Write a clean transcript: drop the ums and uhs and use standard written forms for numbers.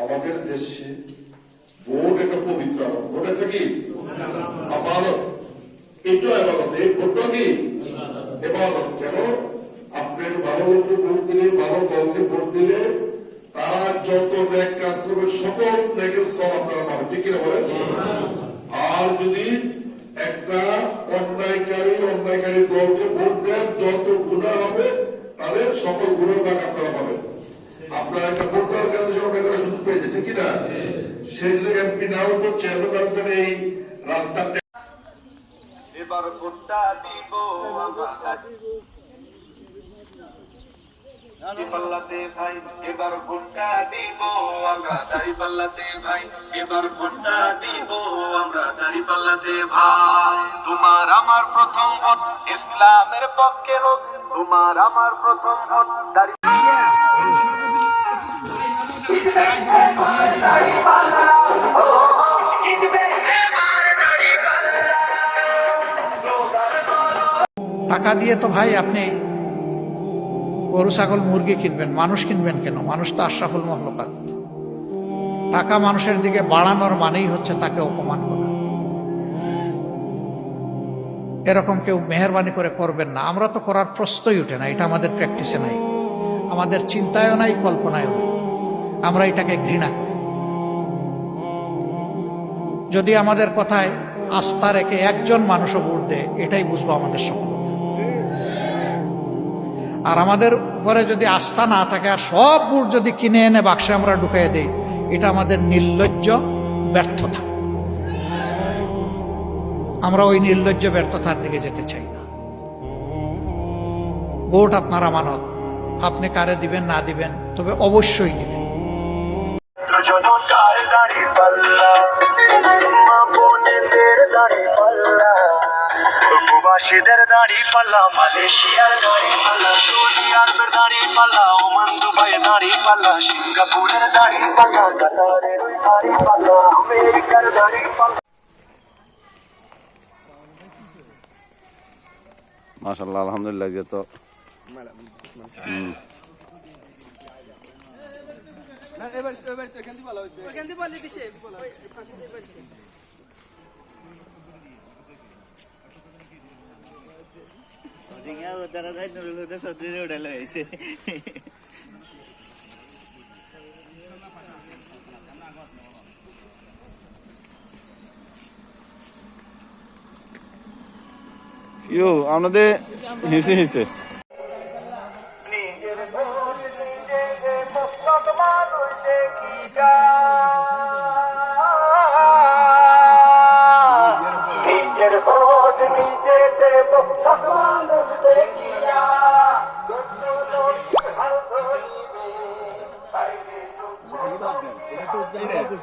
আমাদের দেশে ভোট একটা পবিত্র, ভোট একটা কি আমানত, এটা আবাদত। এই ভোটটা কি ইবাদত। কেন? আপনি ভালো লোককে ভোট দিলে, ভালো দলকে ভোট দিলে তারা যত ন্যাক কাজ করবে সকল ন্যাকের সব আপনারা পাবেন, ঠিক কিনা বলেন? আর যদি একটা অন্যায়কারী দলকে ভোট দেন, যত গুনাহ হবে তাদের সকল গুনার ভাগ আপনারা পাবেন। আপনারা একটা ভোট দেওয়ার কারণে সবাই করে সুযোগ পেয়েছে, ঠিক কিনা? সে যদি এমপি না হতো, চেয়ারম্যান হতেন, এই রাস্তাটা এবার ভোটটা দিব পাল্লাতে ভাই, এবার ভোটটা দিব আমরা দাড়ি পাল্লাতে ভাই, এবার ভোটটা দিব আমরা দাড়ি পাল্লাতে ভাই। তোমার আমার প্রথম ভোট ইসলামের পক্ষে হোক, তোমার আমার প্রথম ভোট দাড়ি টাকা দিয়ে তো ভাই আপনি গরু ছাগল মুরগি কিনবেন, মানুষ কিনবেন কেন? মানুষ তো আশরাফুল মাখলুকাত। টাকা মানুষের দিকে বাড়ানোর মানেই হচ্ছে তাকে অপমান করা। এরকম কেউ মেহেরবানি করে করবেন না। আমরা তো করার প্রশ্নই উঠে না, এটা আমাদের প্র্যাকটিসে নাই, আমাদের চিন্তায়ও নাই, কল্পনায়ও নাই। আমরা এটাকে ঘৃণা করি। যদি আমাদের কথায় আস্থা রেখে একজন মানুষও ভোট দেয়, এটাই বুঝবো আমাদের সফলতা। আর আমাদের উপরে যদি আস্থা না থাকে আর সব ভোট যদি কিনে এনে বাক্সে আমরা ঢুকিয়ে দিই, এটা আমাদের নির্লজ্জ ব্যর্থতা। আমরা ওই নির্লজ্জ ব্যর্থতার দিকে যেতে চাই না। ভোট আপনার আমানত, আপনি কারে দিবেন না দিবেন, তবে অবশ্যই দিবেন। প্রবাসীদের দাড়ি পাল্লা, মালয়েশিয়ার দাড়ি পাল্লা, সৌদি আরবের দাড়ি পাল্লা, ওমান দুবাইয়ের দাড়ি পাল্লা, সিঙ্গাপুরের দাড়ি পাল্লা, কাতারের দাড়ি পাল্লা, আমেরিকার দাড়ি পাল্লা। মাশাআল্লাহ, আলহামদুলিল্লাহ। যে তো তারা যাই নুরুল হুদা চৌধুরী উঠালো হয়েছে। আপনাদের হিসে হিসে নিজের ভোট নিজে যে মুসলমান মানুষ দেখি যায়, নিজের ভোট নিজে যে মুসলমান মানুষ দেখিয়া এটা তো